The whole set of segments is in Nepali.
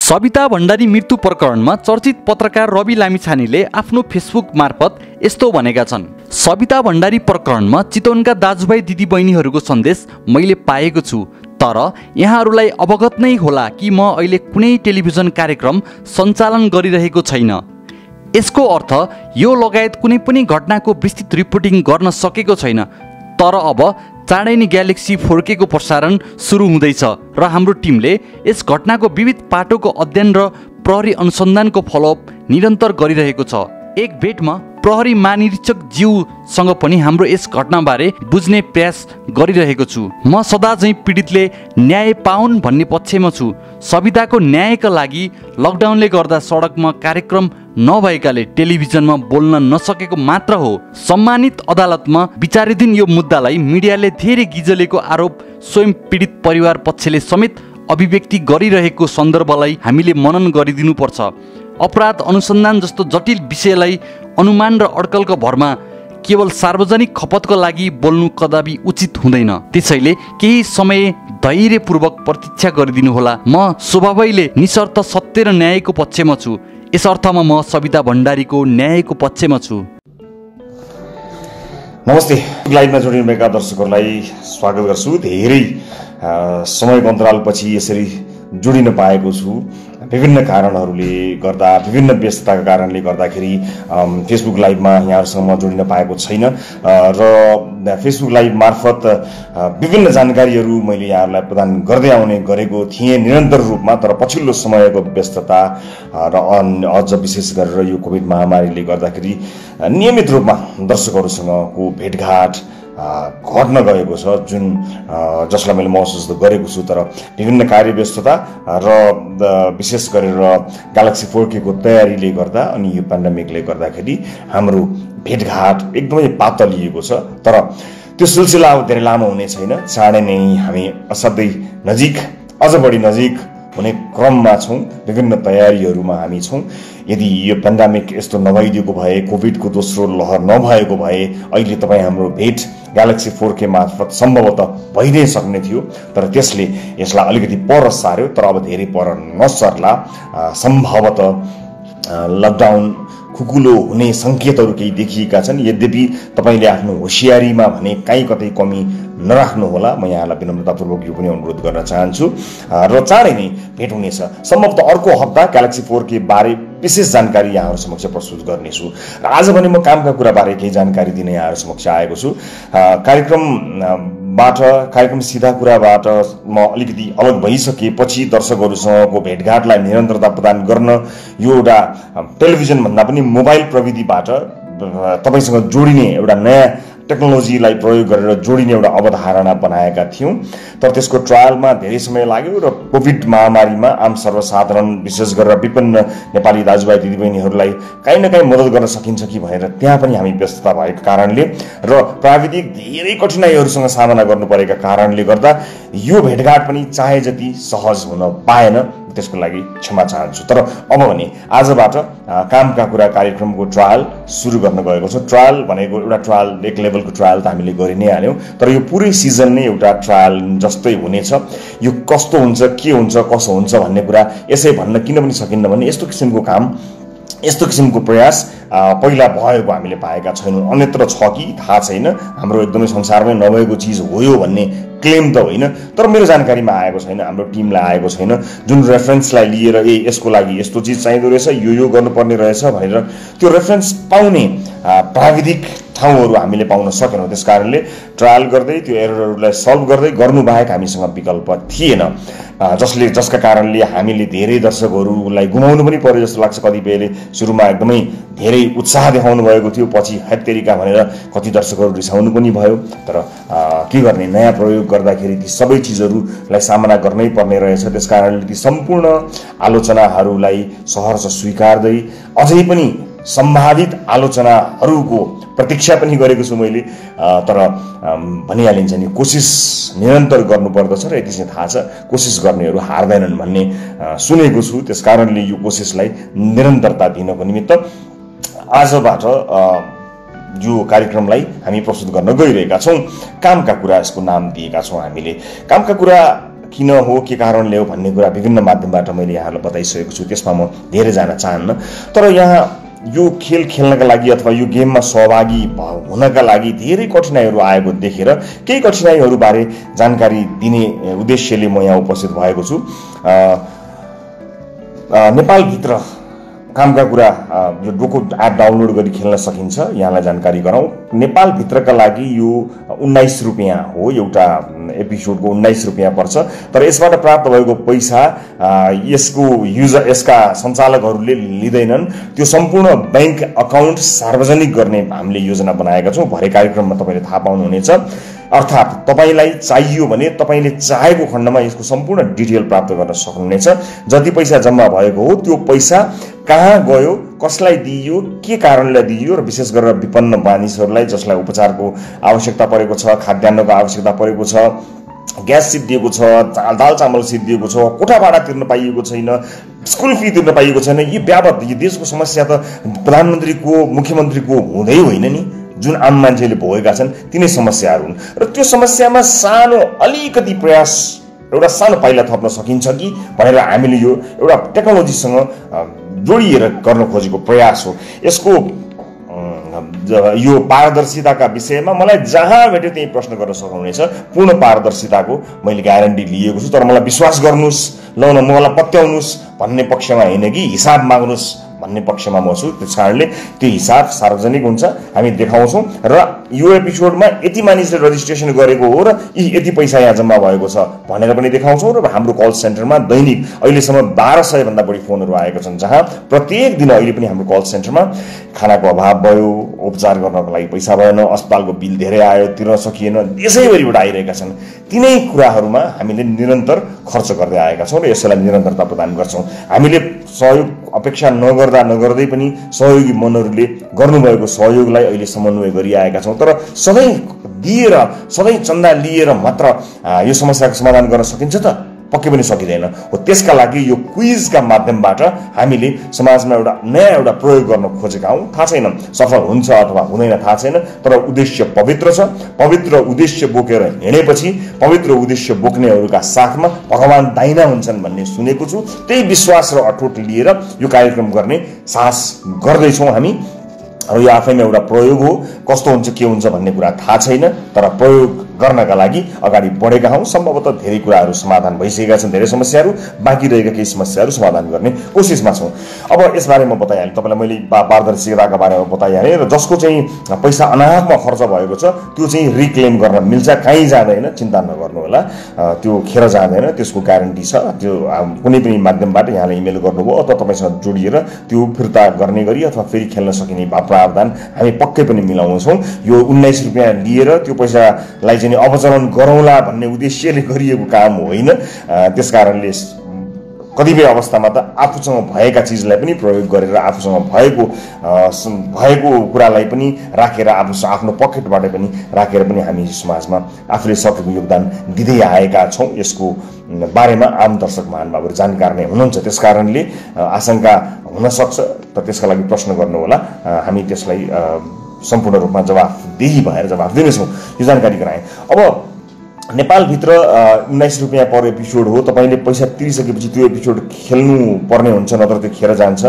सबिता भण्डारी मृत्यु प्रकरणमा चर्चित पत्रकार रवि लामिछानेले आफ्नो फेसबुक मार्फत यस्तो भनेका छन्। सबिता भण्डारी प्रकरणमा चितवनका दाजुभाइ दिदीबहिनीहरूको सन्देश मैले पाएको छु, तर यहाँहरूलाई अवगत नै होला कि म अहिले कुनै टेलिभिजन कार्यक्रम सञ्चालन गरिरहेको छैन। यसको अर्थ यो लगायत कुनै पनि घटनाको विस्तृत रिपोर्टिङ गर्न सकेको छैन, तर अब चाँडै नै ग्यालेक्सी 4K को प्रसारण सुरु हुँदैछ र हाम्रो टिमले यस घटनाको विविध पाटोको अध्ययन र प्रहरी अनुसन्धानको फलोअप निरन्तर गरिरहेको छ। एक भेटमा प्रहरी महानिरीक्षक ज्यूसँग पनि हाम्रो यस घटनाबारे बुझ्ने प्रयास गरिरहेको छु। म सदा झैँ पीडितले न्याय पाउन् भन्ने पक्षमा छु। सबिताको न्यायका लागि लकडाउनले गर्दा सडकमा कार्यक्रम नभएकाले टेलिभिजनमा बोल्न नसकेको मात्र हो। सम्मानित अदालतमा विचाराधीन यो मुद्दालाई मिडियाले धेरै गिजलेको आरोप स्वयं पीडित परिवार पक्षले समेत अभिव्यक्ति गरिरहेको सन्दर्भलाई हामीले मनन गरिदिनुपर्छ। अपराध अनुसन्धान जस्तो जटिल विषयलाई अनुमान र अड्कलको भरमा केवल सार्वजनिक खपतको लागि बोल्नु कदापि उचित हुँदैन। त्यसैले केही समय धैर्यपूर्वक प्रतीक्षा गरिदिनुहोला। म स्वभावैले निशर्त सत्य र न्यायको पक्षमा छु। यस अर्थमा म सबिता भण्डारीको न्यायको पक्षमा छु। नमस्ते, लाइभमा जोडिनुभएका दर्शकहरूलाई स्वागत गर्छु। धेरै समयको अन्तरालपछि यसरी जोडिन पाएको छु। विभिन्न कारणहरूले गर्दा, विभिन्न व्यस्तताका कारणले गर्दाखेरि फेसबुक लाइभमा यहाँहरूसँग म जोडिन पाएको छैन र फेसबुक लाइभ मार्फत विभिन्न जानकारीहरू मैले यहाँहरूलाई प्रदान गर्दै आउने गरेको थिएँ निरन्तर रूपमा। तर पछिल्लो समयको व्यस्तता र अझ विशेष गरेर यो कोभिड महामारीले गर्दाखेरि नियमित रूपमा दर्शकहरूसँगको भेटघाट घट्न गएको छ, जुन जसलाई मैले महसुस गरेको छु। तर विभिन्न कार्यव्यस्तता र विशेष गरेर ग्यालेक्सी 4K को तयारीले गर्दा अनि यो पेन्डेमिकले गर्दाखेरि हाम्रो भेटघाट एकदमै पातलिएको छ। तर त्यो सिलसिला अब धेरै लामो हुने छैन। चाँडै नै हामी असाध्यै नजिक, अझ बढी नजिक हुने क्रममा छौँ। विभिन्न तयारीहरूमा हामी छौँ। यदि यो पेन्डेमिक यस्तो नभइदिएको भए, कोभिडको दोस्रो लहर नभएको भए अहिले तपाईँ हाम्रो भेट ग्यालेक्सी 4K मार्फत सम्भवतः भइ नै सक्ने थियो। तर त्यसले यसलाई अलिकति पर सार्यो। तर अब धेरै पर नसर्ला। सम्भवतः लकडाउन खुकुलो हुने सङ्केतहरू केही देखिएका छन्। यद्यपि तपाईँले आफ्नो होसियारीमा भने काहीँ कतै कमी नराख्नुहोला। म यहाँलाई विनम्रतापूर्वक यो पनि अनुरोध गर्न चाहन्छु। र चाँडै नै भेट हुनेछ। सम्भवतः अर्को हप्ता ग्यालेक्सी 4K बारे विशेष जानकारी यहाँहरू समक्ष प्रस्तुत गर्नेछु। र आज भने म कामका कुराबारे केही जानकारी दिन यहाँहरू समक्ष आएको छु। कार्यक्रम सिधा कुराबाट म अलिकति अलग भइसकेपछि दर्शकहरूसँगको भेटघाटलाई निरन्तरता प्रदान गर्न यो एउटा टेलिभिजन भन्दा पनि मोबाइल प्रविधिबाट तपाईँसँग जोडिने एउटा नयाँ टेक्नोलोजीलाई प्रयोग गरेर जोडिने एउटा अवधारणा बनाएका थियौँ। तर त्यसको ट्रायलमा धेरै समय लाग्यो र कोभिड महामारीमा आम सर्वसाधारण विशेष गरेर विपन्न नेपाली दाजुभाइ दिदीबहिनीहरूलाई काहीँ न काहीँ मद्दत गर्न सकिन्छ कि भनेर त्यहाँ पनि हामी व्यस्तता भएको कारणले र प्राविधिक धेरै कठिनाइहरूसँग सामना गर्नु परेका कारणले गर्दा यो भेटघाट पनि चाहे जति सहज हुन पाएन। त्यसको लागि क्षमा चाहन्छु। तर अब भने आजबाट कामका कुरा कार्यक्रमको ट्रायल सुरु गर्न गएको छ। ट्रायल भनेको एउटा ट्रायल, एक लेभलको ट्रायल त हामीले गरि नै हाल्यौँ। तर यो पुरै सिजन नै एउटा ट्रायल जस्तै हुनेछ। यो कस्तो हुन्छ, के हुन्छ, कसो हुन्छ भन्ने कुरा यसै भन्न किन पनि सकिन्न भने यस्तो किसिमको काम, यस्तो किसिमको प्रयास पहिला भएको हामीले पाएका छैनौँ। अन्यत्र छ कि थाहा छैन। हाम्रो एकदमै संसारमै नभएको चिज हो यो भन्ने क्लेम त होइन, तर मेरो जानकारीमा आएको छैन, हाम्रो टिमलाई आएको छैन। जुन रेफरेन्सलाई लिएर यसको लागि यस्तो चिज चाहिँदो रहेछ, यो गर्नुपर्ने रहेछ भनेर त्यो रेफरेन्स पाउने प्राविधिक ठाउँहरू हामीले पाउन सकेनौँ। त्यस कारणले ट्रायल गर्दै त्यो एररहरूलाई सल्भ गर्दै गर्नु बाहेक हामीसँग विकल्प थिएन। जसका कारणले हामीले धेरै दर्शकहरूलाई गुमाउनु पनि पर्यो जस्तो लाग्छ। कतिपयले सुरुमा एकदमै धेरै उत्साह देखाउनु भएको थियो, पछि हैत्तेरिका भनेर कति दर्शकहरू रिसाउनु पनि भयो। तर के गर्ने, नयाँ प्रयोग गर्दाखेरि ती सबै चिजहरूलाई सामना गर्नै पर्ने रहेछ। त्यस कारणले ती सम्पूर्ण आलोचनाहरूलाई सहर्ष स्वीकार्दै अझै पनि सम्भावित आलोचनाहरूको प्रतीक्षा पनि गरेको छु मैले। तर भनिहालिन्छ नि, कोसिस निरन्तर गर्नुपर्दछ र यति चाहिँ थाहा छ कोसिस गर्नेहरू हार्दैनन् भन्ने सुनेको छु। त्यस कारणले यो कोसिसलाई निरन्तरता दिनको निमित्त आजबाट यो कार्यक्रमलाई हामी प्रस्तुत गर्न गइरहेका छौँ। कामका कुरा यसको नाम दिएका छौँ हामीले। कामका कुरा किन हो के कारणले हो भन्ने कुरा विभिन्न माध्यमबाट मैले यहाँहरूलाई बताइसकेको छु, त्यसमा म धेरै जान चाहन्न। तर यहाँ यो खेल खेल्नका लागि अथवा यो गेममा सहभागी हुनका लागि धेरै कठिनाइहरू आएको देखेर केही कठिनाइहरूबारे जानकारी दिने उद्देश्यले म यहाँ उपस्थित भएको छु। नेपालभित्र कामका कुरा यो डोको एप डाउनलोड गरी खेल्न सकिन्छ, यहाँलाई जानकारी गराउँ। नेपालभित्रका लागि यो 19 रुपियाँ हो, एउटा एपिसोडको 19 रुपियाँ पर्छ। तर यसबाट प्राप्त भएको पैसा यसका सञ्चालकहरूले लिँदैनन्। त्यो सम्पूर्ण ब्याङ्क अकाउन्ट सार्वजनिक गर्ने हामीले योजना बनाएका छौँ। भरे कार्यक्रममा तपाईँले थाहा पाउनुहुनेछ। अर्थात् तपाईँलाई चाहियो भने तपाईँले चाहेको खण्डमा यसको सम्पूर्ण डिटेल प्राप्त गर्न सक्नुहुनेछ। जति पैसा जम्मा भएको हो त्यो पैसा कहाँ गयो, कसलाई दिइयो, के कारणले दिइयो, र विशेष गरेर विपन्न मानिसहरूलाई जसलाई उपचारको आवश्यकता परेको छ, खाद्यान्नको आवश्यकता परेको छ, ग्यास सिद्धिएको छ, दाल चामल सिद्धिएको छ, कोठा भाडा तिर्न पाइएको छैन, स्कुल फी तिर्न पाइएको छैन, यी व्यापक यो देशको समस्या त प्रधानमन्त्रीको मुख्यमन्त्रीको हुँदै होइन नि, जुन आम मान्छेले भोगेका छन् तिनै समस्याहरू हुन्। र त्यो समस्यामा सानो अलिकति प्रयास, एउटा सानो पाइला थप्न सकिन्छ कि भनेर हामीले यो एउटा टेक्नोलोजीसँग जोडिएर गर्न खोजेको प्रयास हो। यसको यो पारदर्शिताका विषयमा मलाई जहाँ भेट्यो त्यही प्रश्न गर्न सक्नुहुनेछ। पूर्ण पारदर्शिताको मैले ग्यारेन्टी लिएको छु। तर मलाई विश्वास गर्नुहोस्, ल न मलाई पत्याउनुहोस् भन्ने पक्षमा होइन कि हिसाब माग्नुहोस् भन्ने पक्षमा म छु। त्यस कारणले त्यो हिसाब सार्वजनिक हुन्छ, हामी देखाउँछौँ। र यो एपिसोडमा यति मानिसले रजिस्ट्रेसन गरेको हो र यति पैसा यहाँ जम्मा भएको छ भनेर पनि देखाउँछौँ। र हाम्रो कल सेन्टरमा दैनिक अहिलेसम्म 1200 भन्दा बढी फोनहरू आएका छन्, जहाँ प्रत्येक दिन अहिले पनि हाम्रो कल सेन्टरमा खानाको अभाव भयो, उपचार गर्नको लागि पैसा भएन, अस्पतालको बिल धेरै आयो, तिर्न सकिएन, देशैभरिबाट आइरहेका छन्। तिनै कुराहरूमा हामीले निरन्तर खर्च गर्दै आएका छौँ र यसैलाई निरन्तरता प्रदान गर्छौँ। हामीले सहयोग अपेक्षा नगर्दै पनि सहयोगी मनहरूले गर्नुभएको सहयोगलाई अहिले समन्वय गरिआएका छौँ। तर सधैँ दिएर, सधैँ चन्दा लिएर मात्र यो समस्याको समाधान गर्न सकिन्छ त? पक्कै पनि सकिँदैन हो। त्यसका लागि यो क्विजका माध्यमबाट हामीले समाजमा एउटा प्रयोग गर्न खोजेका हौँ। थाहा छैन सफल हुन्छ अथवा हुँदैन, थाहा छैन, तर उद्देश्य पवित्र छ। पवित्र उद्देश्य बोकेर हिँडेपछि पवित्र उद्देश्य बोक्नेहरूका साथमा भगवान दाइना हुन्छन् भन्ने सुनेको छु। त्यही विश्वास र अठोट लिएर यो कार्यक्रम गर्ने साहस गर्दैछौँ हामी। र यो आफैमा एउटा प्रयोग हो, कस्तो हुन्छ के हुन्छ भन्ने कुरा थाहा छैन, तर प्रयोग गर्नका लागि अगाडि बढेका हौँ। सम्भवतः धेरै कुराहरू समाधान भइसकेका छन्, धेरै समस्याहरू बाँकी रहेका केही समस्याहरू समाधान गर्ने कोसिसमा छौँ। अब यसबारे म बताइहालेँ, तपाईँलाई मैले पारदर्शिताका बारेमा बताइहालेँ। र जसको चाहिँ पैसा अनाहकमा खर्च भएको छ त्यो चाहिँ रिक्लेम गर्न मिल्छ, कहीँ जाँदैन, चिन्ता नगर्नु होला, त्यो खेर जाँदैन, त्यसको ग्यारेन्टी छ। त्यो कुनै पनि माध्यमबाट यहाँले इमेल गर्नुभयो अथवा तपाईँसँग जोडिएर त्यो फिर्ता गर्ने गरी अथवा फेरि खेल्न सकिने प्रावधान हामी पक्कै पनि मिलाउनेछौँ। यो 19 रुपियाँ लिएर त्यो पैसालाई चाहिँ अवचलन गरौँला भन्ने उद्देश्यले गरिएको काम होइन। त्यस कारणले कतिपय अवस्थामा त आफूसँग भएका चिजलाई पनि प्रयोग गरेर आफूसँग भएको कुरालाई पनि राखेर आफ्नो पकेटबाट पनि राखेर पनि हामी समाजमा आफूले सकेको योगदान दिँदै आएका छौँ। यसको बारेमा आम दर्शक महानुभावहरू जानकार नै हुनुहुन्छ, त्यस कारणले आशंका हुनसक्छ, तर त्यसका लागि प्रश्न गर्नुहोला, हामी त्यसलाई सम्पूर्ण रूपमा जवाफदेही भएर जवाफ दिनेछौँ। यो जानकारी गराएँ। अब नेपालभित्र 19 रुपियाँ पर एपिसोड हो। तपाईँले पैसा तिरिसकेपछि त्यो एपिसोड खेल्नु पर्ने हुन्छ, नत्र त्यो खेर जान्छ।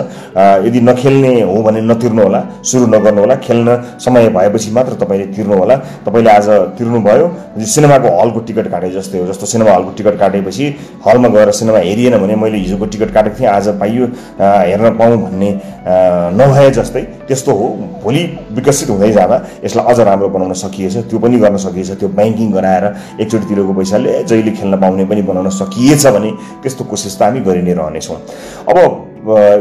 यदि नखेल्ने हो भने नतिर्नु होला, सुरु नगर्नु होला, खेल्न समय भएपछि मात्र तपाईँले तिर्नु होला। तपाईँले आज तिर्नुभयो, सिनेमाको हलको टिकट काटे जस्तै हो। जस्तो सिनेमा हलको टिकट काटेपछि हलमा गएर सिनेमा हेरिएन भने मैले हिजोको टिकट काटेको थिएँ, आज पाइयो, हेर्न पाऊँ भन्ने नभए जस्तै त्यस्तो हो। भोलि विकसित हुँदै जाँदा यसलाई अझ राम्रो बनाउन सकिएछ, त्यो पनि गर्न सकिएछ। त्यो ब्याङ्किङ गराएर एकचोटि तिरेको पैसाले जहिले खेल्न पाउने पनि बनाउन सकिएछ भने त्यस्तो कोसिस त हामी गरि नै रहनेछौँ। अब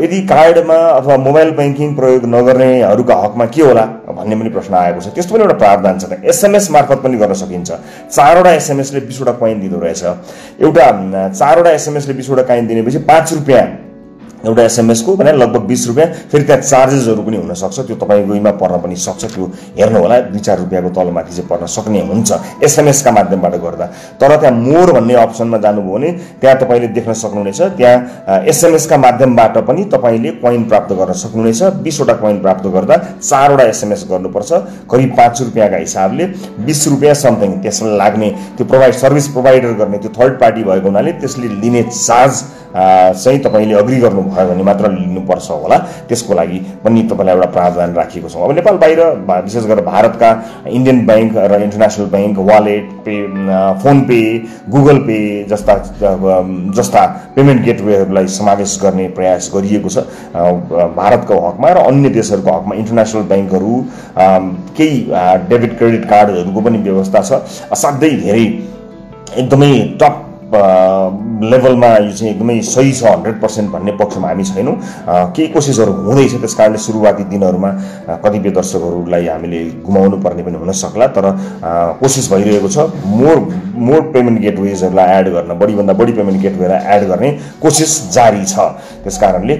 यदि कार्डमा अथवा मोबाइल ब्याङ्किङ प्रयोग नगर्नेहरूका हकमा के होला भन्ने पनि प्रश्न आएको छ। त्यस्तो पनि एउटा प्रावधान छ। एसएमएस मार्फत पनि गर्न सकिन्छ। 4वटा एसएमएसले 20 वटा कोइन दिँदो रहेछ। एउटा 4वटा एसएमएसले 20 वटा कोइन दिनेपछि 5 रुपियाँ एउटा SMS को भने लगभग 20 रुपैयाँ। फेरि त्यहाँ चार्जेसहरू पनि हुन सक्छ, त्यो तपाईँकोमा पर्न पनि सक्छ, त्यो हेर्नु होला। 2-4 रुपैयाँको तलमाथि चाहिँ पर्न सक्ने हुन्छ SMS का माध्यमबाट गर्दा। तर त्यहाँ मोर भन्ने अप्सनमा जानुभयो भने त्यहाँ तपाईँले देख्न सक्नुहुनेछ, त्यहाँ SMS का माध्यमबाट पनि तपाईँले कोइन प्राप्त गर्न सक्नुहुनेछ। 20 वटा कोइन प्राप्त गर्दा 4 वटा SMS गर्नुपर्छ, करिब 5 रुपैयाँका हिसाबले 20 रुपैयाँ समथिङ त्यसलाई लाग्ने। त्यो सर्भिस प्रोभाइडर गर्ने त्यो थर्ड पार्टी भएको हुनाले त्यसले लिने चार्ज चाहिँ तपाईँले अग्री गर्नुभयो भने मात्र लिनुपर्छ होला। त्यसको लागि पनि तपाईँलाई एउटा प्रावधान राखिएको छ। अब नेपाल बाहिर विशेष गरेर भारतका इन्डियन बैंक र international bank, wallet pay, phone pay, Google pay जस्ता पेमेन्ट गेटवेहरूलाई समावेश गर्ने प्रयास गरिएको छ भारतको हकमा र अन्य देशहरूको हकमा। इन्टरनेसनल बैंकहरू केही डेबिट क्रेडिट कार्डहरूको पनि व्यवस्था छ। असाध्यै धेरै एकदमै टप लेभलमा यो चाहिँ एकदमै सही छ 100% भन्ने पक्षमा हामी छैनौँ। केही कोसिसहरू हुँदैछ, त्यस कारणले सुरुवाती दिनहरूमा कतिपय दर्शकहरूलाई हामीले गुमाउनु पर्ने पनि हुन सक्ला, तर कोसिस भइरहेको छ मोर पेमेन्ट गेटवेजहरूलाई एड गर्न, बढीभन्दा बढी पेमेन्ट गेटवेलाई एड गर्ने कोसिस जारी छ। त्यस कारणले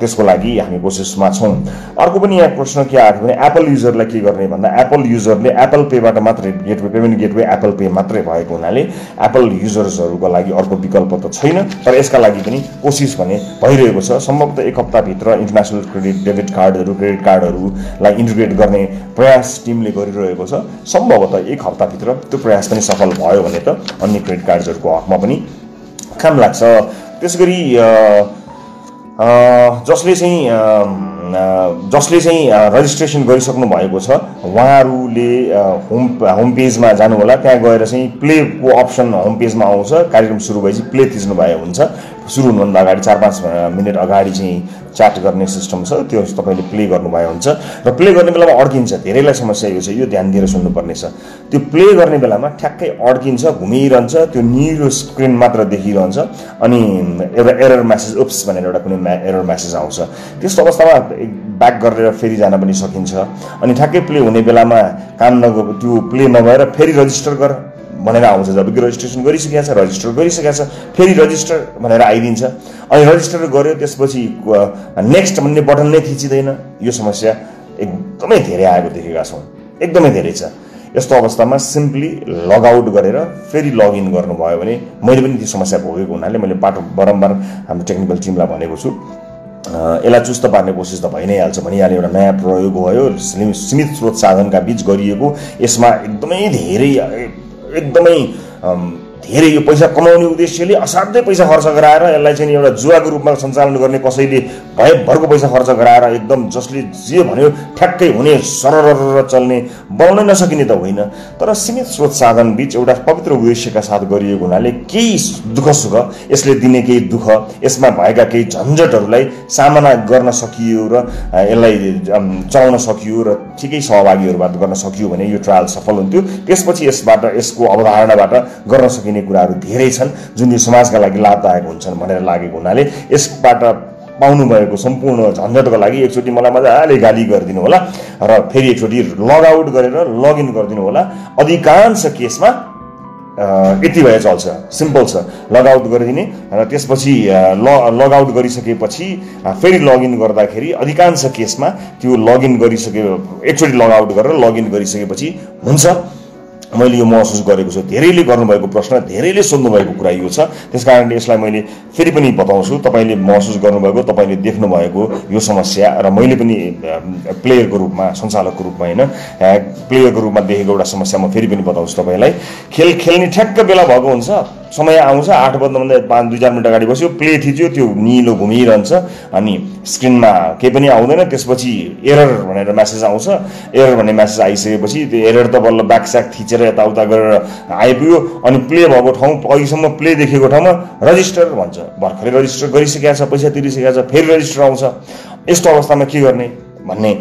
त्यसको लागि हामी कोसिसमा छौँ। अर्को पनि यहाँ प्रश्न के आएको भने एप्पल युजरलाई के गर्ने भन्दा, एप्पल युजरले एप्पल पेबाट मात्रै gateway, payment gateway Apple pay मात्रै भएको हुनाले एप्पल युजर्सहरूको लागि अर्को विकल्प त छैन, तर यसका लागि पनि कोसिस भने भइरहेको छ। सम्भवतः 1 हप्ताभित्र इन्टरनेसनल क्रेडिट कार्डहरूलाई इन्टिग्रेट गर्ने प्रयास टिमले गरिरहेको छ। सम्भवतः 1 हप्ताभित्र त्यो प्रयास पनि सफल भयो भने त अन्य क्रेडिट कार्डहरूको हकमा पनि काम लाग्छ। त्यसगरी जसले चाहिँ रजिस्ट्रेसन गरिसक्नु भएको छ उहाँहरूले होम पेजमा जानु होला। त्यहाँ गएर चाहिँ प्लेको अप्सन होम पेजमा आउँछ। कार्यक्रम सुरु भएपछि प्ले थिच्नु भएको हुन्छ। सुरु हुनुभन्दा अगाडि 4-5 मिनट अगाडि चाहिँ च्याट गर्ने सिस्टम छ, त्यो तपाईँले प्ले गर्नुभएको हुन्छ र प्ले गर्ने बेलामा अड्किन्छ। धेरैलाई समस्या यो छ, यो ध्यान दिएर सुन्नुपर्ने छ। त्यो प्ले गर्ने बेलामा ठ्याक्कै अड्किन्छ, घुमिरहन्छ, त्यो निलो स्क्रिन मात्र देखिरहन्छ अनि एउटा एरर म्यासेज उप्स भनेर एउटा कुनै एरर म्यासेज आउँछ। त्यस्तो अवस्थामा ब्याक गरेर फेरि जान पनि सकिन्छ। अनि ठ्याक्कै प्ले हुने बेलामा काम त्यो प्ले नभएर फेरि रजिस्टर गर भनेर आउँछ। जबकि रजिस्ट्रेसन गरिसकेको छ, रजिस्टर गरिसकेको छ, फेरि रजिस्टर भनेर आइदिन्छ। अनि रजिस्टर गर्यो, त्यसपछि नेक्स्ट भन्ने बटन नै थिचिँदैन। यो समस्या एकदमै धेरै आएको देखेका छौँ, एकदमै धेरै छ। यस्तो अवस्थामा सिम्पली लगआउट गरेर फेरि लगइन गर्नुभयो भने, मैले पनि त्यो समस्या भोगेको हुनाले मैले बारम्बार हाम्रो टेक्निकल टिमलाई भनेको छु, यसलाई चुस्त पार्ने कोसिस त भइ नै हाल्छ। भनिहाल्ने एउटा नयाँ प्रयोग भयो, सीमित स्रोत साधनका बीच गरिएको। यसमा एकदमै धेरै यो पैसा कमाउने उद्देश्यले असाध्यै पैसा खर्च गराएर यसलाई चाहिँ एउटा जुवाको रूपमा सञ्चालन गर्ने, कसैले भयभरको पैसा खर्च गराएर एकदम जसले जे भन्यो ठ्याक्कै हुने सरर चल्ने बनाउनै नसकिने त होइन, तर सीमित स्रोत साधन बीच एउटा पवित्र उद्देश्यका साथ गरिएको हुनाले केही दुःख सुख, यसले दिने केही दुःख, यसमा भएका केही झन्झटहरूलाई सामना गर्न सकियो र यसलाई चलाउन सकियो र ठिकै सहभागीहरूबाट गर्न सकियो भने यो ट्रायल सफल हुन्थ्यो। त्यसपछि यसको अवधारणाबाट गर्न सकिने कुराहरू धेरै छन् जुन यो समाजका लागि लाभदायक हुन्छन् भनेर लागेको हुनाले यसबाट पाउनुभएको सम्पूर्ण झन्झटको लागि एकचोटि मलाई मजाले गाली गरिदिनु होला र फेरि एकचोटि लगआउट गरेर लगइन गरिदिनु होला। अधिकांश केसमा यति भए चल्छ, सिम्पल छ। लगआउट गरिदिने र त्यसपछि लगआउट गरिसकेपछि फेरि लगइन गर्दाखेरि अधिकांश केसमा त्यो लगइन एकचोटि लगआउट गरेर लगइन गरिसकेपछि हुन्छ। मैले यो महसुस गरेको छु। धेरैले गर्नुभएको प्रश्न, धेरैले सोध्नुभएको कुरा यो छ। त्यसकारणले यसलाई मैले फेरि पनि बताउँछु। तपाईँले महसुस गर्नुभएको, तपाईँले देख्नुभएको यो समस्या र मैले पनि प्लेयरको रूपमा, सञ्चालकको रूपमा होइन, प्लेयरको रूपमा देखेको एउटा समस्या म फेरि पनि बताउँछु तपाईँलाई। खेल्ने ठ्याक्क बेला भएको हुन्छ, समय आउँछ, 8 बज्नुभन्दा 2-4 मिनट अगाडि बस्यो, प्ले थिच्यो, त्यो निलो घुमिरहन्छ अनि स्क्रिनमा केही पनि आउँदैन। त्यसपछि एरर भनेर म्यासेज आउँछ। एरर भन्ने म्यासेज आइसकेपछि त्यो एरर त बल्ल ब्याकस्याक थिचेर यताउता गरेर आइपुग्यो अनि प्ले भएको ठाउँ, अघिसम्म प्ले देखेको ठाउँमा रजिस्टर भन्छ। भर्खरै रजिस्टर गरिसकेको छ, पैसा तिरिसकेको छ, फेरि रजिस्टर आउँछ। यस्तो अवस्थामा के गर्ने भन्ने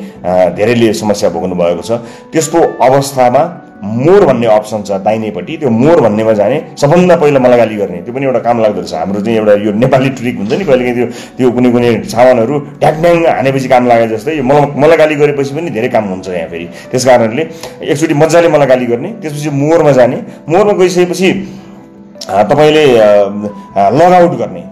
धेरैले समस्या भोग्नु भएको छ। त्यस्तो अवस्थामा मोर भन्ने अप्सन छ दाहिनेपट्टि, त्यो मोर भन्नेमा जाने, सबभन्दा पहिला मलाई गाली गर्ने, त्यो पनि एउटा काम लाग्दो रहेछ। हाम्रो चाहिँ एउटा यो नेपाली ट्रिक हुन्छ नि, कहिलेकाहीँ त्यो कुनै सामानहरू ढ्याङढ्याङ हानेपछि काम लागे जस्तै मलाई गाली गरेपछि पनि धेरै काम हुन्छ यहाँ फेरि। त्यस कारणले एकचोटि मजाले मलाई गाली गर्ने, त्यसपछि मोरमा जाने, मोरमा गइसकेपछि तपाईँले लगआउट गर्ने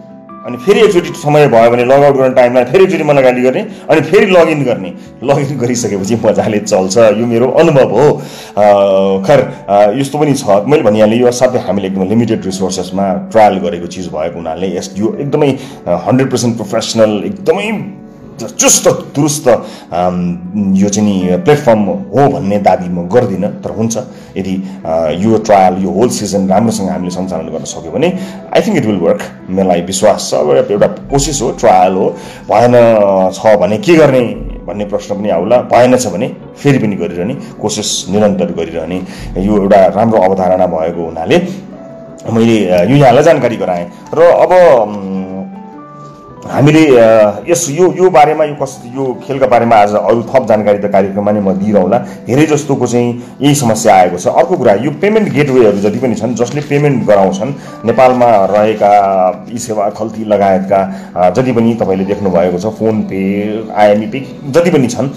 अनि फेरि एकचोटि समय भयो भने लगआउट गर्ने टाइममा फेरि एकचोटि मलाई गाली गर्ने अनि फेरि लगइन गर्ने। लगइन गरिसकेपछि मजाले चल्छ, यो मेरो अनुभव हो। खैर यस्तो पनि छ, मैले भनिहालेँ यो असाध्यै हामीले एकदम लिमिटेड रिसोर्सेसमा ट्रायल गरेको चिज भएको हुनाले यो एकदमै 100% प्रोफेसनल, एकदमै चुस्त दुरुस्त यो चाहिँ नि प्लेटफर्म हो भन्ने दाबी म गर्दिनँ। तर हुन्छ यदि यो ट्रायल, यो होल सिजन राम्रोसँग हामीले सञ्चालन गर्न सक्यो भने I think it will work. मलाई विश्वास छ। अब एउटा कोसिस हो, ट्रायल हो। भएन छ भने के गर्ने भन्ने प्रश्न पनि आउला। भएन छ भने फेरि पनि गरिरहने, कोसिस निरन्तर गरिरहने। यो एउटा राम्रो अवधारणा भएको हुनाले मैले यो यहाँलाई जानकारी गराएँ। र अब हामीले यो बारेमा, यो खेलका बारेमा आज अरू थप जानकारी त कार्यक्रममा नै म दिइरहँला। धेरै जस्तोको चाहिँ यही समस्या आएको छ। अर्को कुरा, यो पेमेन्ट गेटवेहरू जति पनि छन् जसले पेमेन्ट गराउँछन्, नेपालमा रहेका ई सेवा खल्ती लगायतका जति पनि तपाईँले देख्नुभएको छ, फोन पे, आइएमई पे जति पनि छन्,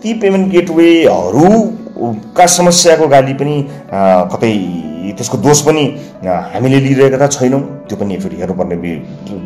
ती पेमेन्ट गेटवेहरूका समस्याको गाली पनि कतै त्यसको दोष पनि हामीले लिइरहेका त छैनौँ, त्यो पनि एकचोटि हेर्नुपर्ने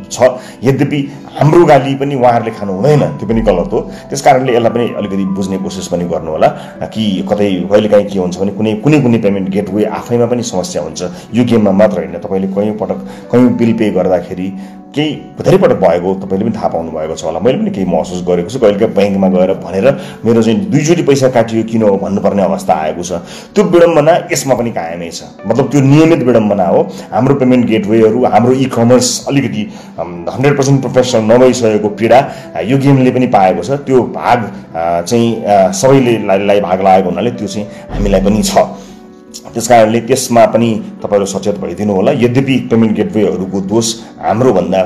छ। यद्यपि हाम्रो गाली पनि उहाँहरूले खानु हुँदैन, त्यो पनि गलत हो। त्यस कारणले यसलाई पनि अलिकति बुझ्ने कोसिस पनि गर्नु होला कि कतै कहिलेकाहीँ के हुन्छ भने कुनै पेमेन्ट गेटवे आफैमा पनि समस्या हुन्छ। यो गेममा मात्र होइन, तपाईँले कयौँ बिल पे गर्दाखेरि केही धेरै पटक भएको तपाईँले पनि थाहा पाउनु भएको छ होला। मैले पनि केही महसुस गरेको छु। कहिलेकाहीँ ब्याङ्कमा गएर भनेर मेरो चाहिँ 2 चोटि पैसा काटियो किन हो भन्नुपर्ने अवस्था आएको छ। त्यो विडम्बना यसमा पनि कायमै छ। मतलब त्यो नियमित विडम्बना हो। हाम्रो पेमेन्ट गेटवेहरू, हाम्रो ई कमर्स अलिकति 100% प्रोफेसनल नभइसकेको पीडा यो गेमले पनि पाएको छ। त्यो भाग चाहिँ सबैले भाग लागेको हुनाले त्यो चाहिँ हामीलाई पनि छ। त्यस कारणले त्यसमा पनि तपाईँहरू सचेत भइदिनु होला। यद्यपि पेमेन्ट गेटवेहरूको दोष हाम्रोभन्दा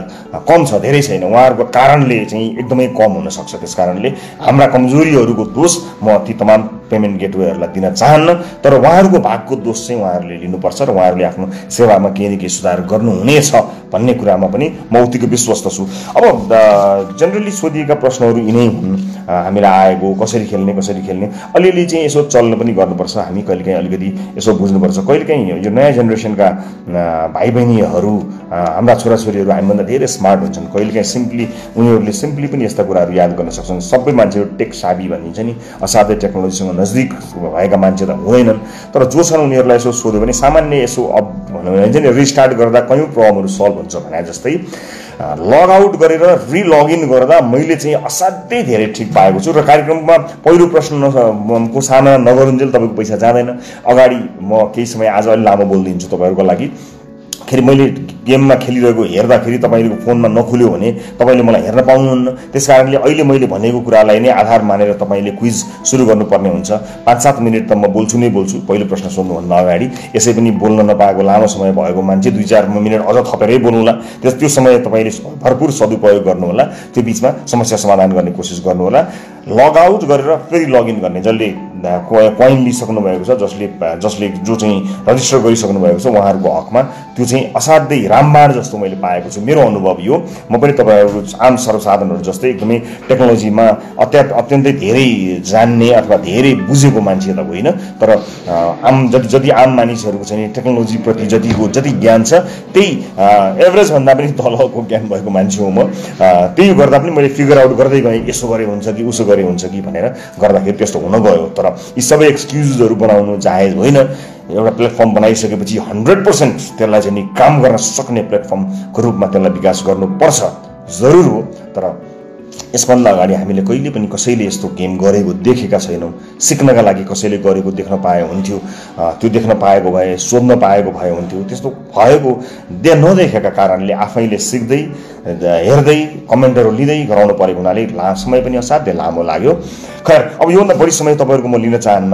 कम छ, धेरै छैन। उहाँहरूको कारणले चाहिँ एकदमै कम हुनसक्छ। त्यस कारणले हाम्रा कमजोरीहरूको दोष म ती तमाम पेमेन्ट गेटवेहरूलाई दिन चाहन्न। तर उहाँहरूको भागको दोष चाहिँ उहाँहरूले लिनुपर्छ र उहाँहरूले आफ्नो सेवामा केही न केही सुधार गर्नुहुनेछ भन्ने कुरामा पनि म उत्तिकै विश्वस्त छु। अब जेनरली सोधिएका प्रश्नहरू यिनै हुन् हामीलाई आएको, कसरी खेल्ने अलिअलि चाहिँ यसो चल्न पनि गर्नुपर्छ। हामी कहिलेकाहीँ अलिकति यसो बुझ्नुपर्छ। कहिलेकाहीँ यो नयाँ जेनेरेसनका भाइ बहिनीहरू, हाम्रा छोराछोरीहरू हामीभन्दा धेरै स्मार्ट हुन्छन्। कहिलेकाहीँ उनीहरूले सिम्पली पनि यस्ता कुराहरू याद गर्न सक्छन्। सबै मान्छेहरू टेक साबी भनिन्छ नि, असाध्यै टेक्नोलोजीसँग नजिक भएका मान्छे त हुँदैनन्। तर जो छन् उनीहरूलाई यसो सोध्यो भने सामान्य यसो भनौँ भने रिस्टार्ट गर्दा कयौँ प्रब्लमहरू सल्भ हुन्छ भने जस्तै लगआउट गरेर रिलगइन गर्दा मैले चाहिँ असाध्यै धेरै ठिक पाएको छु। र कार्यक्रममा पहिलो प्रश्नको सामना नगरुन्जेल तपाईँको पैसा जाँदैन। अगाडि म केही समय आज अलि लामो बोलिदिन्छु तपाईँहरूको लागि। खेरि मैले गेममा खेलिरहेको हेर्दाखेरि तपाईँको फोनमा नखुल्यो भने तपाईँले मलाई हेर्न पाउनुहुन्न। त्यस कारणले अहिले मैले भनेको कुरालाई नै आधार मानेर तपाईँले क्विज सुरु गर्नुपर्ने हुन्छ। 5-7 मिनट त म बोल्छु नै बोल्छु पहिलो प्रश्न सोध्नुभन्दा अगाडि। यसै पनि बोल्न नपाएको लामो समय भएको मान्छे 2-4 मिनट अझ थपेरै बोल्नुहोला। त्यो समय तपाईँले भरपुर सदुपयोग गर्नुहोला। त्यो बिचमा समस्या समाधान गर्ने कोसिस गर्नुहोला। लगआउट गरेर फेरि लगइन गर्ने, जसले कोइन लिइसक्नु भएको छ, जसले जो चाहिँ रजिस्टर गरिसक्नु भएको छ उहाँहरूको हकमा त्यो चाहिँ असाध्यै रामबाण जस्तो मैले पाएको छु। मेरो अनुभव यो। म पनि तपाईँहरू आम सर्वसाधारणहरू जस्तै एकदमै टेक्नोलोजीमा अत्यन्तै धेरै जान्ने अथवा धेरै बुझेको मान्छे त होइन। तर जति आम मानिसहरूको चाहिँ टेक्नोलोजीप्रति जति ज्ञान छ त्यही एभरेजभन्दा पनि तलको ज्ञान भएको मान्छे हो म। त्यही गर्दा पनि मैले फिगर आउट गर्दै गएँ, यसो गरे हुन्छ कि उसो गरे हुन्छ कि भनेर गर्दाखेरि त्यस्तो हुन गयो। तर यी सबै एक्सक्युजहरू बनाउनु जायज होइन। एउटा प्लेटफर्म बनाइसकेपछि 100% त्यसलाई चाहिँ काम गर्न सक्ने प्लेटफर्मको रूपमा त्यसलाई विकास गर्नुपर्छ, जरुर हो। तर यसभन्दा अगाडि हामीले कहिले पनि कसैले यस्तो गेम गरेको देखेका छैनौँ। सिक्नका लागि कसैले गरेको देख्न पाए हुन्थ्यो। त्यो देख्न पाएको भए, सोध्न पाएको भए हुन्थ्यो। त्यस्तो भएको नदेखेका कारणले आफैले सिक्दै हेर्दै कमेन्टहरू लिँदै गराउनु परेको हुनाले समय पनि असाध्यै लामो लाग्यो। खैर अब योभन्दा बढी समय तपाईँहरूको म लिन चाहन्न,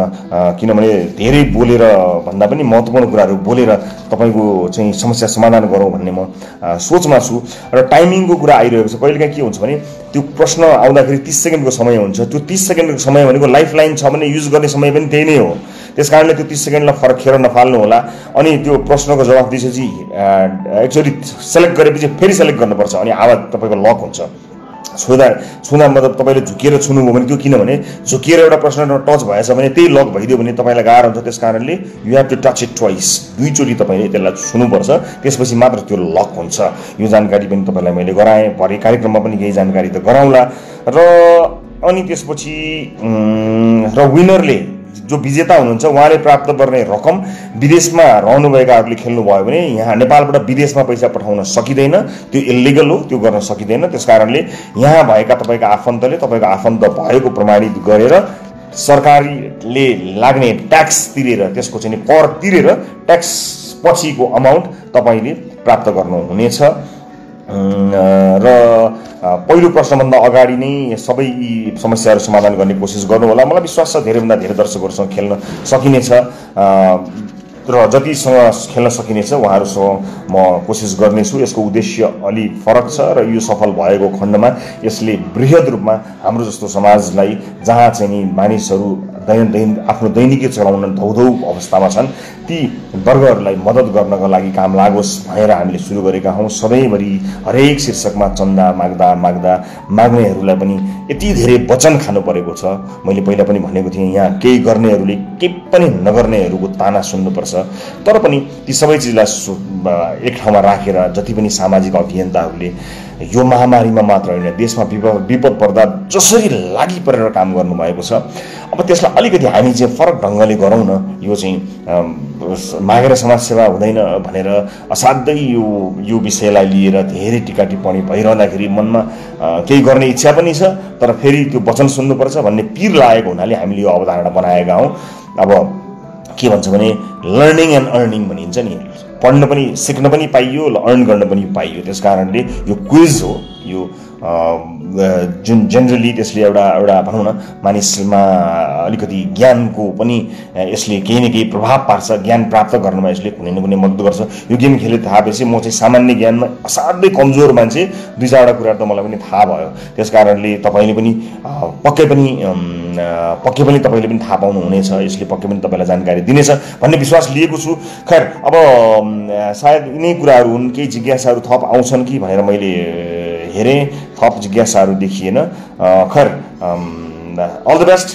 किनभने धेरै बोलेर भन्दा पनि महत्त्वपूर्ण कुराहरू बोलेर तपाईँको चाहिँ समस्या समाधान गरौँ भन्ने म सोचमा छु। र टाइमिङको कुरा आइरहेको छ। कहिलेकाहीँ के हुन्छ भने त्यो प्रश्न आउँदाखेरि 30 सेकेन्डको समय हुन्छ। त्यो 30 सेकेन्डको समय भनेको लाइफलाइन छ भने युज गर्ने समय पनि त्यही नै हो। त्यस कारणले त्यो 30 सेकेन्डलाई फरक खेर नफाल्नु होला। अनि त्यो प्रश्नको जवाफ दिएपछि एकचोटि सेलेक्ट गरेपछि फेरि सेलेक्ट गर्नुपर्छ, अनि आवाज तपाईँको लक हुन्छ। छुँदा मतलब तपाईँले झुकिएर छुनुभयो भने त्यो किनभने झुकिएर एउटा प्रश्नमा टच भएछ भने त्यही लक भइदियो भने तपाईँलाई गाह्रो हुन्छ। त्यस कारणले you have to touch it twice, दुईचोटि तपाईँले त्यसलाई छुनुपर्छ, त्यसपछि मात्र त्यो लक हुन्छ। यो जानकारी पनि तपाईँलाई मैले गराएँ, भरे कार्यक्रममा पनि केही जानकारी त गराउँला। र अनि त्यसपछि र विनरले जो विजेता हुनुहुन्छ उहाँले प्राप्त गर्ने रकम विदेशमा रहनुभएकाहरूले खेल्नुभयो भने यहाँ नेपालबाट विदेशमा पैसा पठाउन सकिँदैन, त्यो इल्लिगल हो, त्यो गर्न सकिँदैन। त्यस कारणले यहाँ भएका तपाईँका आफन्तले तपाईँको आफन्त भएको प्रमाणित गरेर सरकारले लाग्ने ट्याक्स तिरेर, त्यसको चाहिँ कर तिरेर ट्याक्स पछिको अमाउन्ट तपाईँले प्राप्त गर्नुहुनेछ। र पहिलो प्रश्नभन्दा अगाडि नै सबै यी समस्याहरू समाधान गर्ने कोसिस गर्नु होला। मलाई विश्वास छ धेरैभन्दा धेरै दर्शकहरूसँग खेल्न सकिनेछ र जतिसँग खेल्न सकिनेछ उहाँहरूसँग म कोसिस गर्नेछु। यसको उद्देश्य अलि फरक छ र यो सफल भएको खण्डमा यसले बृहत रूपमा हाम्रो जस्तो समाजलाई, जहाँ चाहिँ नि मानिसहरू आफ्नो दैनिकी चलाउन धौधौ अवस्थामा छन्, ती वर्गहरूलाई मद्दत गर्नका लागि काम लागोस् भनेर हामीले सुरु गरेका हौँ। सधैँभरि हरेक शीर्षकमा चन्दा माग्नेहरूलाई पनि यति धेरै वचन खानु परेको छ। मैले पहिला पनि भनेको थिएँ, यहाँ केही गर्नेहरूले केही पनि नगर्नेहरूको ताना सुन्नुपर्छ। तर पनि ती सबै चिजलाई एक ठाउँमा राखेर जति पनि सामाजिक अभियन्ताहरूले यो महामारीमा मात्र होइन, देशमा विपद पर्दा जसरी लागि परेर काम गर्नुभएको छ, अब त्यसलाई अलिकति हामी चाहिँ फरक ढङ्गले गरौँ न। यो चाहिँ मागेर समाजसेवा हुँदैन भनेर असाध्यै यो विषयलाई लिएर धेरै टिका टिप्पणी भइरहँदाखेरि मनमा केही गर्ने इच्छा पनि छ, तर फेरि त्यो वचन सुन्नुपर्छ भन्ने पिर लागेको हुनाले हामीले यो अवधारणा बनाएका हौँ। अब के भन्छ भने लर्निङ एन्ड अर्निङ भनिन्छ नि, पढ्न पनि सिक्न पनि पाइयो, अर्न गर्न पनि पाइयो। त्यस कारणले यो क्विज हो, यो जुन जेनरली त्यसले एउटा भनौँ न मानिसमा अलिकति ज्ञानको पनि यसले केही न केही प्रभाव पार्छ, ज्ञान प्राप्त गर्नमा यसले कुनै न कुनै मद्दत गर्छ। यो गेम खेले थाहा भएपछि म चाहिँ सामान्य ज्ञानमा असाध्यै कमजोर मान्छे, दुई चारवटा कुराहरू त मलाई पनि थाहा भयो। त्यस कारणले तपाईँले पनि पक्कै पनि तपाईँले पनि थाहा पाउनुहुनेछ, यसले पक्कै पनि तपाईँलाई जानकारी दिनेछ भन्ने विश्वास लिएको छु। खैर, अब सायद यिनै कुराहरू हुन्, केही जिज्ञासाहरू थप आउँछन् कि भनेर मैले हेरेँ, थप जिज्ञासाहरू देखिएन। खैर, अल द बेस्ट,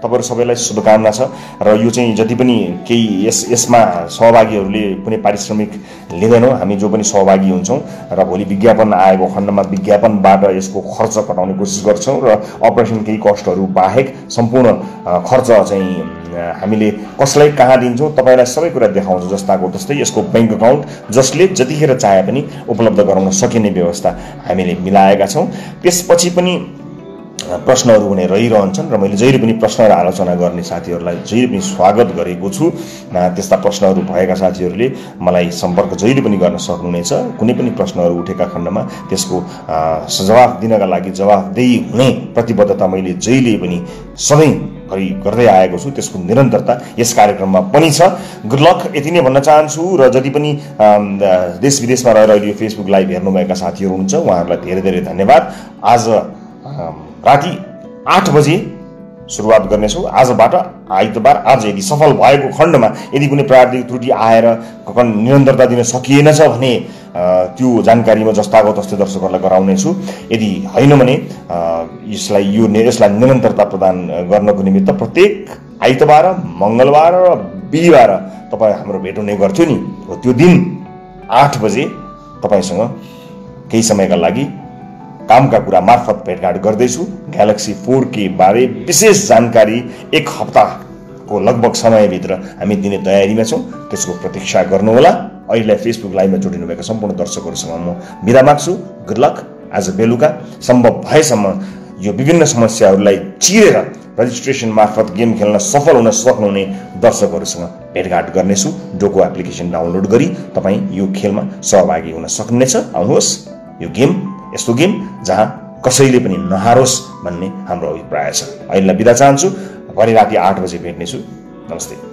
तपाईँहरू सबैलाई शुभकामना छ। र यो चाहिँ जति पनि केही यसमा सहभागीहरूले कुनै पारिश्रमिक लिँदैनौँ, हामी जो पनि सहभागी हुन्छौँ र भोलि विज्ञापन आएको खण्डमा विज्ञापनबाट यसको खर्च कटाउने कोसिस गर्छौँ र अपरेसन केही कस्टहरू बाहेक सम्पूर्ण खर्च चाहिँ हामीले कसलाई कहाँ दिन्छौँ तपाईँलाई सबै कुरा देखाउँछौँ। जस्ताको तस्तै यसको ब्याङ्क अकाउन्ट जसले जतिखेर चाहे पनि उपलब्ध गराउन सकिने व्यवस्था हामीले मिलाएका छौँ। त्यसपछि पनि प्रश्नहरू हुने रहिरहन्छन् र मैले जहिले पनि प्रश्न र आलोचना गर्ने साथीहरूलाई जहिले पनि स्वागत गरेको छु। त्यस्ता प्रश्नहरू भएका साथीहरूले मलाई सम्पर्क जहिले पनि गर्न सक्नुहुनेछ। कुनै पनि प्रश्नहरू उठेका खण्डमा त्यसको जवाफ दिनका लागि जवाफदेही हुने प्रतिबद्धता मैले जहिले पनि सधैँभरि गर्दै आएको छु। त्यसको निरन्तरता यस कार्यक्रममा पनि छ। गुड लक यति नै भन्न चाहन्छु। र जति पनि देश विदेशमा रहेर अहिले यो फेसबुक लाइभ हेर्नुभएका साथीहरू हुनुहुन्छ उहाँहरूलाई धेरै धेरै धन्यवाद। आज राति 8 बजे सुरुवात गर्नेछौँ। आजबाट आइतबार आज यदि सफल भएको खण्डमा यदि कुनै प्राविधिक त्रुटि आएर निरन्तरता दिन सकिएनछ भने त्यो जानकारीमा जस्ताको तस्तै दर्शकहरूलाई गराउनेछु। यदि होइन भने यसलाई निरन्तरता प्रदान गर्नको निमित्त प्रत्येक आइतबार, मङ्गलबार र बिहिबार तपाईँ हाम्रो भेट हुने गर्थ्यो नि, त्यो दिन 8 बजे तपाईँसँग केही समयका लागि कामका कुरा मार्फत भेटघाट गर्दैछु। ग्यालेक्सी 4 बारे विशेष जानकारी 1 हप्ताको लगभग समयभित्र हामी दिने तयारीमा छौँ। त्यसको प्रतीक्षा गर्नुहोला। अहिले फेसबुक लाइभमा जोडिनुभएका सम्पूर्ण दर्शकहरूसँग म बिदा माग्छु। Good lock. आज बेलुका सम्भव भएसम्म यो विभिन्न समस्याहरूलाई चिरेर रजिस्ट्रेसन मार्फत गेम खेल्न सफल हुन सक्नुहुने दर्शकहरूसँग भेटघाट गर्नेछु। डोको एप्लिकेसन डाउनलोड गरी तपाईँ यो खेलमा सहभागी हुन सक्नुहुनेछ। आउनुहोस्, यो गेम यस्तो गेम जहाँ कसैले पनि नहारोस् भन्ने हाम्रो अभिप्राय छ। अहिले बिदा चाहन्छु। भरे राति 8 बजे भेट्नेछु। नमस्ते।